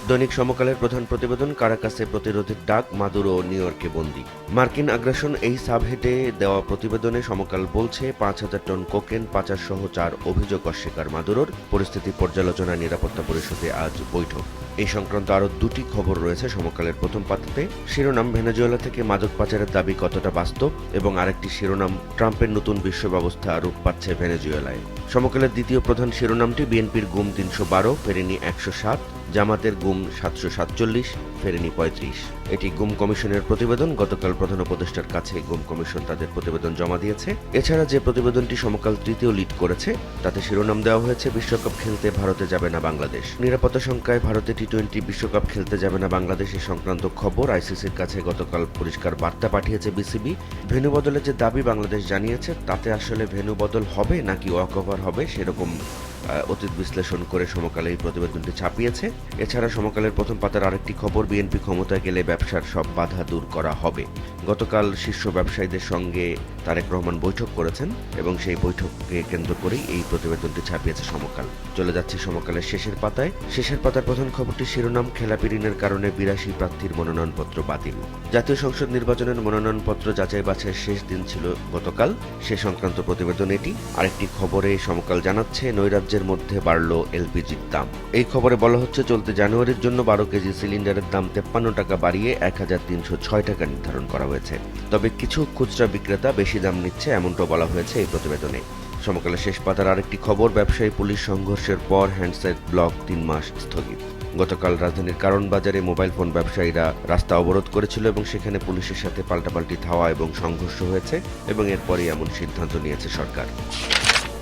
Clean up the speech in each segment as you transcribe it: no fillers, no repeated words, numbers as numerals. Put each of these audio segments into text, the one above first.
দৈনিক সমকালের প্রধান প্রতিবেদন, কারাকাসে প্রতিরোধের ডাক, মাদুরো নিউ ইয়র্কে বন্দী। মার্কিন আগ্রাসন এই সাবহেডে দেওয়া প্রতিবেদনে সমকাল বলছে ৫,০০০ টন কোকেন পাচার সহ ৪ অভিযোগ অস্বীকার মাদুরোর। পরিস্থিতি পর্যালোচনায় নিরাপত্তা পরিষদে আজ বৈঠক। এই সংক্রান্ত আরও দুটি খবর রয়েছে সমকালের প্রথম পাতাতে। শিরোনাম, ভেনেজুয়েলা থেকে মাদক পাচারের দাবি কতটা বাস্তব, এবং আরেকটি শিরোনাম, ট্রাম্পের নতুন বিশ্ব ব্যবস্থা রূপ পাচ্ছে ভেনেজুয়েলায়। সমকালের দ্বিতীয় প্রধান শিরোনামটি, বিএনপির গুম ৩১২, ফেরেনি ১০৭, জামাতের গুম ৭৪৭, ফেরেনি ৩৫। এটি গুম কমিশনের প্রতিবেদন। গতকাল প্রধান উপদেষ্টার কাছে গুম কমিশন তাদের প্রতিবেদন জমা দিয়েছে। এছাড়া যে প্রতিবেদনটি সমকাল তৃতীয় লিড করেছে তাতে শিরোনাম দেওয়া হয়েছে, বিশ্বকাপ খেলতে ভারতে যাবে না বাংলাদেশ। নিরাপত্তা শঙ্কায় ভারতে টি-20 বিশ্বকাপ খেলতে যাবে না বাংলাদেশ এ সংক্রান্ত খবর আইসিসির কাছে গতকাল পরিষ্কার বার্তা পাঠিয়েছে বিসিবি। ভেন্যু বদলের যে দাবি বাংলাদেশ জানিয়েছে তাতে আসলে ভেন্যু বদল হবে নাকি ওয়াকওভার হবে সেরকম অতীত বিশ্লেষণ করে সমকাল এই প্রতিবেদনটি ছাপিয়েছে। এছাড়া সমকালের প্রথম পাতার আরেকটি খবর, বিএনপি ক্ষমতায় গেলে ব্যবসার সব বাধা দূর করা হবে। গতকাল শীর্ষ ব্যবসায়ীদের সঙ্গে তারেক রহমান বৈঠক করেছেন এবং সেই বৈঠককে কেন্দ্র করেই এই প্রতিবেদনটি ছাপিয়েছে সমকাল। চলে যাচ্ছে সমকালের শেষের পাতায়। শেষের পাতার প্রধান খবরটি শিরোনাম, খেলাপি ঋণের কারণে ৮২ প্রার্থীর মনোনয়নপত্র বাতিল। জাতীয় সংসদ নির্বাচনের মনোনয়নপত্র যাচাই বাছাইয়ের শেষ দিন ছিল গতকাল। সে সংক্রান্ত প্রতিবেদন এটি। আরেকটি খবরে সমকাল জানাচ্ছে, নৈরাজ্যের মধ্যে বাড়ল এলপিজির দাম। এই খবরে বলা হচ্ছে, চলতি জানুয়ারির জন্য ১২ কেজি সিলিন্ডারের দাম ৫৩ টাকা বাড়িয়ে ১,৩০৬ টাকা নির্ধারণ করা হয়েছে। তবে কিছু খুচরা বিক্রেতা বেশি দাম নিচ্ছে, এমনটাও বলা হয়েছে এই প্রতিবেদনে। সমকালের শেষ পাতার আরেকটি খবর, ব্যবসায়ী পুলিশ সংঘর্ষের পর হ্যান্ডসেট ব্লক ৩ মাস স্থগিত। গতকাল রাজধানীর কারণ বাজারে মোবাইল ফোন ব্যবসায়ীরা রাস্তা অবরোধ করেছিল এবং সেখানে পুলিশের সাথে পাল্টাপাল্টি ধাওয়া এবং সংঘর্ষ হয়েছে এবং এরপরই এমন সিদ্ধান্ত নিয়েছে সরকার।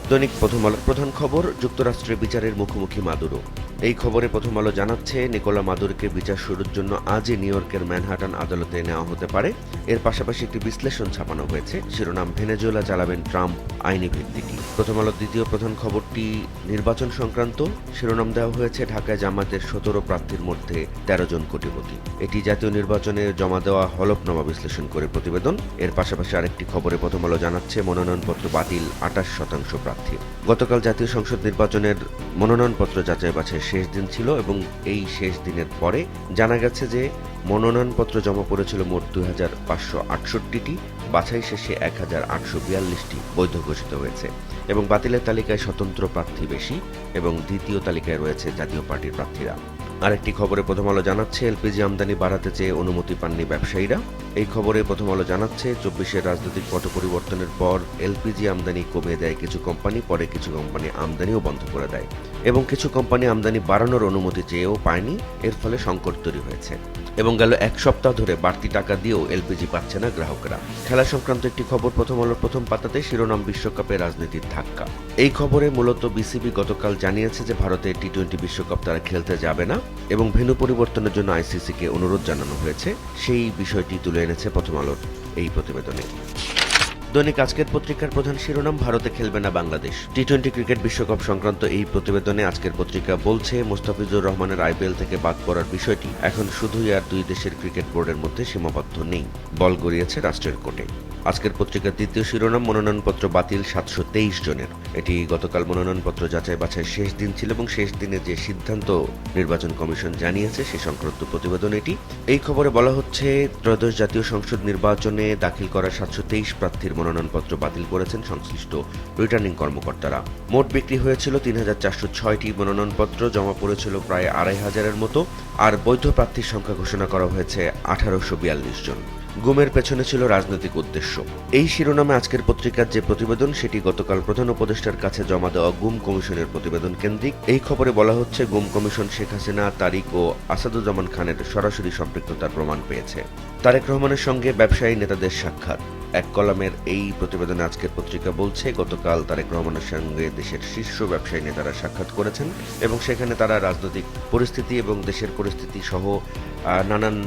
দৈনিক প্রথম আলোর প্রধান খবর, যুক্তরাষ্ট্রের বিচারের মুখোমুখি মাদুরো। এই খবরে প্রথম আলো জানাচ্ছে, নিকোলা মাদুরোকে বিচার শুরুর জন্য আজই নিউ ইয়র্কের ম্যানহাটন আদালতে নেওয়া হতে পারে। এর পাশাপাশি একটি বিশ্লেষণ ছাপানো হয়েছে, শিরোনাম, ভেনেজুয়েলা চালাবেন ট্রাম্প, আইনি ভিত্তিটি। প্রথম আলোর দ্বিতীয় প্রধান খবরটি নির্বাচন সংক্রান্ত। শিরোনাম দেওয়া হয়েছে, ঢাকায় জামাতের ১৭ প্রার্থীর মধ্যে ১৩ জন কোটিপতি। এটি জাতীয় নির্বাচনে জমা দেওয়া হলফনামা বিশ্লেষণ করে প্রতিবেদন। এর পাশাপাশি আরেকটি খবরে প্রথম আলো জানাচ্ছে, মনোনয়নপত্র বাতিল ২৮% প্রার্থী। গতকাল জাতীয় সংসদ নির্বাচনের মনোনয়নপত্র যাচাই বাছাই শেষ দিন ছিল এবং এই শেষ দিনের পরে জানা গেছে যে মনোনয়নপত্র জমা পড়েছিল মোট ২,৫৬৮টি, বাছাই শেষে ১,৮৪২টি বৈধ ঘোষিত হয়েছে এবং বাতিলের তালিকায় স্বতন্ত্র প্রার্থী বেশি এবং দ্বিতীয় তালিকায় রয়েছে জাতীয় পার্টির প্রার্থীরা। আরেকটি খবরে প্রথম আলো জানাচ্ছে, এলপিজি আমদানি বাড়াতে চেয়ে অনুমতি পাননি ব্যবসায়ীরা। এই খবরে প্রথম আলো জানাচ্ছে, ২৪-এর রাজনৈতিক পট পরিবর্তনের পর এলপিজি আমদানি কমিয়ে দেয় কিছু কোম্পানি, পরে কিছু কোম্পানি আমদানিও বন্ধ করে দেয় এবং কিছু কোম্পানি আমদানি বাড়ানোর অনুমতি চেয়েও পায়নি। এর ফলে সংকট তৈরি হয়েছে এবং গেল এক সপ্তাহ ধরে বাড়তি টাকা দিয়েও এলপিজি পাচ্ছে না গ্রাহকরা। খেলা সংক্রান্ত একটি খবর প্রথম আলোর প্রথম পাতাতে, শিরোনাম, বিশ্বকাপে রাজনীতির ধাক্কা। এই খবরে মূলত বিসিবি গতকাল জানিয়েছে যে ভারতে টি-20 বিশ্বকাপ তারা খেলতে যাবে না এবং ভেন্যু পরিবর্তনের জন্য আইসিসিকে অনুরোধ জানানো হয়েছে। সেই বিষয়টি তুলে এনেছে প্রথম আলোর এই প্রতিবেদনে। দৈনিক আজকের পত্রিকার প্রধান শিরোনাম, ভারতে খেলবে না বাংলাদেশ। টি-20 ক্রিকেট বিশ্বকাপ সংক্রান্ত এই প্রতিবেদনে আজকের পত্রিকা বলছে, মোস্তাফিজুর রহমানের আইপিএল থেকে বাদ পড়ার বিষয়টি এখন শুধুই আর দুই দেশের ক্রিকেট বোর্ডের মধ্যে সীমাবদ্ধ নেই, বল গড়িয়েছে রাষ্ট্রের কোর্টে। আজকের পত্রিকার দ্বিতীয় শিরোনাম, মনোনয়নপত্র বাতিল ৭২৩ জনের। এটি গতকাল মনোনয়নপত্র যাচাই বাছাই শেষ দিন ছিল এবং শেষ দিনে যে সিদ্ধান্ত নির্বাচন কমিশন জানিয়েছে সে সংক্রান্ত প্রতিবেদন এটি। এই খবরে বলা হচ্ছে, ত্রয়োদশ জাতীয় সংসদ নির্বাচনে দাখিল করা ৭২৩ প্রার্থীর মনোনয়নপত্র বাতিল করেছেন সংশ্লিষ্ট রিটার্নিং কর্মকর্তারা। মোট বিক্রি হয়েছিল ৩,৪০৬টি মনোনয়নপত্র, জমা পড়েছিল প্রায় ২,৫০০-এর মতো, আর বৈধ প্রার্থীর সংখ্যা ঘোষণা করা হয়েছে ১,৮৪২ জন। গুমের পেছনে ছিল রাজনৈতিক উদ্দেশ্য। এই শিরোনামে আজকের পত্রিকার যে প্রতিবেদন সেটি গতকাল প্রধান উপদেষ্টার কাছে জমা দেওয়া গুম কমিশনের প্রতিবেদন কেন্দ্রিক। এই খবরে বলা হচ্ছে, গুম কমিশন শেখ হাসিনা, তারিক ও আসাদুজ্জামান খানের সরাসরি সম্পৃক্ততার প্রমাণ পেয়েছে। তারেক রহমানের সঙ্গে ব্যবসায়ী নেতাদের সাক্ষাৎ। এক কলামের এই প্রতিবেদনে আজকের পত্রিকা বলছে, গতকাল তারেক রহমানের সঙ্গে দেশের শীর্ষ ব্যবসায়ী নেতারা সাক্ষাৎ করেছেন এবং সেখানে তারা রাজনৈতিক পরিস্থিতি এবং দেশের পরিস্থিতি সহ নানান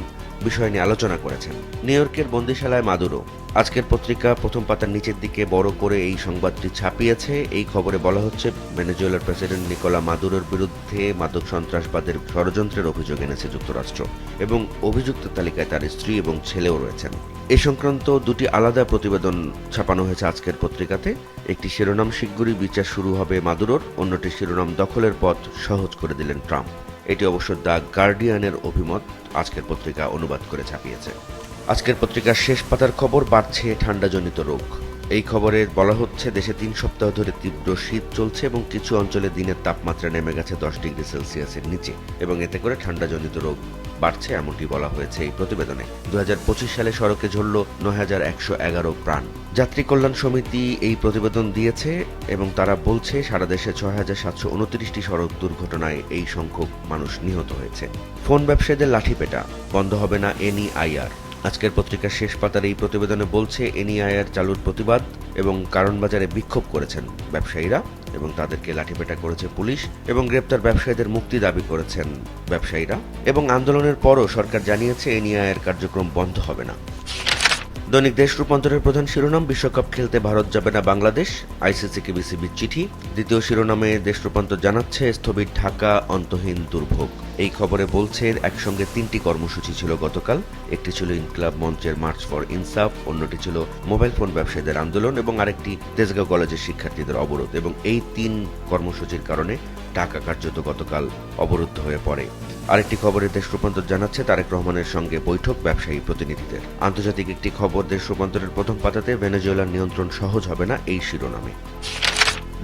বিষয় নিয়ে আলোচনা করেছেন। নিউ ইয়র্কের বন্দিশালায় মাদুরো। আজকের পত্রিকা প্রথম পাতার নিচের দিকে বড় করে এই সংবাদটি ছাপিয়েছে। এই খবরে বলা হচ্ছে, ভেনেজুয়েলার প্রেসিডেন্ট নিকোলা মাদুরোর বিরুদ্ধে মাদক সন্ত্রাসবাদের ষড়যন্ত্রের অভিযোগ এনেছে যুক্তরাষ্ট্র এবং অভিযুক্ত তালিকায় তার স্ত্রী এবং ছেলেও রয়েছেন। এ সংক্রান্ত দুটি আলাদা প্রতিবেদন ছাপানো হয়েছে আজকের পত্রিকাতে। একটি শিরোনাম, শিগগিরই বিচার শুরু হবে মাদুরোর, অন্যটি শিরোনাম, দখলের পথ সহজ করে দিলেন ট্রাম্প। এটি অবশ্য দ্য গার্ডিয়ানের অভিমত আজকের পত্রিকা অনুবাদ করে ছাপিয়েছে। আজকের পত্রিকার শেষ পাতার খবর, বাড়ছে ঠান্ডাজনিত রোগ। এই খবরে বলা হচ্ছে দেশে 3 সপ্তাহ ধরে তীব্র শীত চলছে এবং কিছু অঞ্চলে দিনের তাপমাত্রা নেমে গেছে 10 ডিগ্রি সেলসিয়াসের নিচে এবং এতে করে ঠান্ডাজনিত রোগ বাড়ছে, এমনটি বলা হয়েছে এই প্রতিবেদনে। 2025 সালে সড়কে ঝরল ৯,১১১ প্রাণ। যাত্রী কল্যাণ সমিতি এই প্রতিবেদন দিয়েছে এবং তারা বলছে সারা দেশে ৬,৭২৯টি সড়ক দুর্ঘটনায় এই সংখ্যক মানুষ নিহত হয়েছে। ফোন ব্যবসায়ীদের লাঠিপেটা, বন্ধ হবে না এনইআইআর। আজকের পত্রিকার শেষ পাতার এই প্রতিবেদনে বলছে এনইআইআর চালুর প্রতিবাদ এবং কারণ বাজারে বিক্ষোভ করেছেন ব্যবসায়ীরা এবং তাদেরকে লাঠিপেটা করেছে পুলিশ এবং গ্রেপ্তার ব্যবসায়ীদের মুক্তি দাবি করেছেন ব্যবসায়ীরা এবং আন্দোলনের পরও সরকার জানিয়েছে এনইআইআর কার্যক্রম বন্ধ হবে না। দৈনিক দেশ রূপান্তরের প্রধান শিরোনাম, বিশ্বকাপ খেলতে ভারত যাবে না বাংলাদেশ, আইসিসিকে বিসিবির চিঠি। দ্বিতীয় শিরোনামে দেশ রূপান্তর জানাচ্ছে স্থবির ঢাকা, অন্তহীন দুর্ভোগ। এই খবরে বলছে একসঙ্গে 3টি কর্মসূচি ছিল গতকাল। একটি ছিল ইনকিলাব মঞ্চের মার্চ ফর ইনসাফ, অন্যটি ছিল মোবাইল ফোন ব্যবসায়ীদের আন্দোলন এবং আরেকটি তেজগাঁও কলেজের শিক্ষার্থীদের অবরোধ এবং এই 3 কর্মসূচির কারণে ঢাকা কার্যত গতকাল অবরুদ্ধ হয়ে পড়ে। আরেকটি খবরে দেশ রূপান্তর জানাচ্ছে তারেক রহমানের সঙ্গে বৈঠক ব্যবসায়ী প্রতিনিধিদের। আন্তর্জাতিক একটি খবর দেশ রূপান্তরের প্রথম পাতাতে, ভেনেজুয়েলার নিয়ন্ত্রণ সহজ হবে না এই শিরোনামে।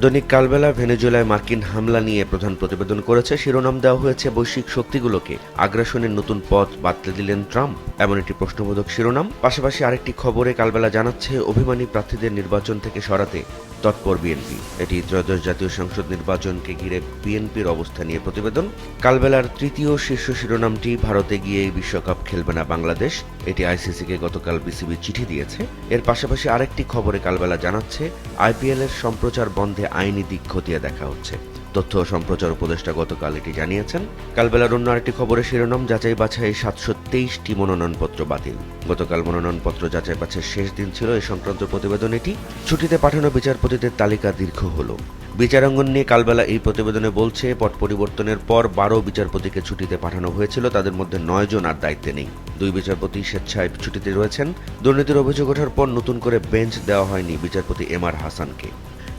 দৈনিক কালবেলা ভেনেজুয়েলায় মার্কিন হামলা নিয়ে প্রধান প্রতিবেদন করেছে। শিরোনাম দেওয়া হয়েছে বৈশ্বিক শক্তিগুলোকে আগ্রাসনের নতুন পথ বাতলে দিলেন ট্রাম্প, এমন একটি প্রশ্নবোধক শিরোনাম। পাশাপাশি আরেকটি খবরে কালবেলা জানাচ্ছে অভিমানী প্রার্থীদের নির্বাচন থেকে সরাতে তৎপর বিএনপি। এটি ত্রয়োদশ জাতীয় সংসদ নির্বাচনকে ঘিরে বিএনপির অবস্থা নিয়ে প্রতিবেদন। কালবেলার তৃতীয় শীর্ষ শিরোনামটি, ভারতে গিয়ে বিশ্বকাপ খেলবে না বাংলাদেশ। এটি আইসিসিকে গতকাল বিসিবি চিঠি দিয়েছে। এর পাশাপাশি আরেকটি খবরে কালবেলা জানাচ্ছে আইপিএল এর সম্প্রচার বন্ধে আইনি দিক খতিয়ে দেখা হচ্ছে। তথ্য ও সম্প্রচার উপদেষ্টা গতকাল এটি জানিয়েছেন। কালবেলার অন্য আরেকটি খবরের শিরোনাম, যাচাই বাছাই 723টি মনোনয়নপত্র বাতিল। গতকাল মনোনয়নপত্র যাচাই বাছাইয়ের শেষ দিন ছিল। এ সংক্রান্ত প্রতিবেদন এটি। ছুটিতে পাঠানো বিচারপতিদের তালিকা দীর্ঘ হলো। বিচারাঙ্গন নিয়ে কালবেলা এই প্রতিবেদনে বলছে পট পরিবর্তনের পর 12 বিচারপতিকে ছুটিতে পাঠানো হয়েছিল, তাদের মধ্যে 9 জন আর দায়িত্বে নেই। 2 বিচারপতি স্বেচ্ছায় ছুটিতে রয়েছেন। দুর্নীতির অভিযোগ ওঠার পর নতুন করে বেঞ্চ দেওয়া হয়নি বিচারপতি এমআর হাসানকে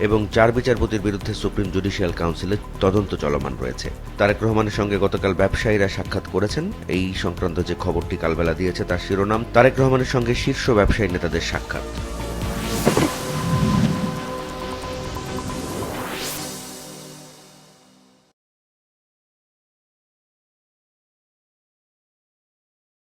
এবং 4 বিচারপতির বিরুদ্ধে সুপ্রিম জুডিশিয়াল কাউন্সিলে তদন্ত চলমান রয়েছে। তারেক রহমানের সঙ্গে গতকাল ব্যবসায়ীরা সাক্ষাৎ করেছেন। এই সংক্রান্ত যে খবরটি কালবেলা দিয়েছে তার শিরোনাম, তারেক রহমানের সঙ্গে শীর্ষ ব্যবসায়ী নেতাদের সাক্ষাৎ।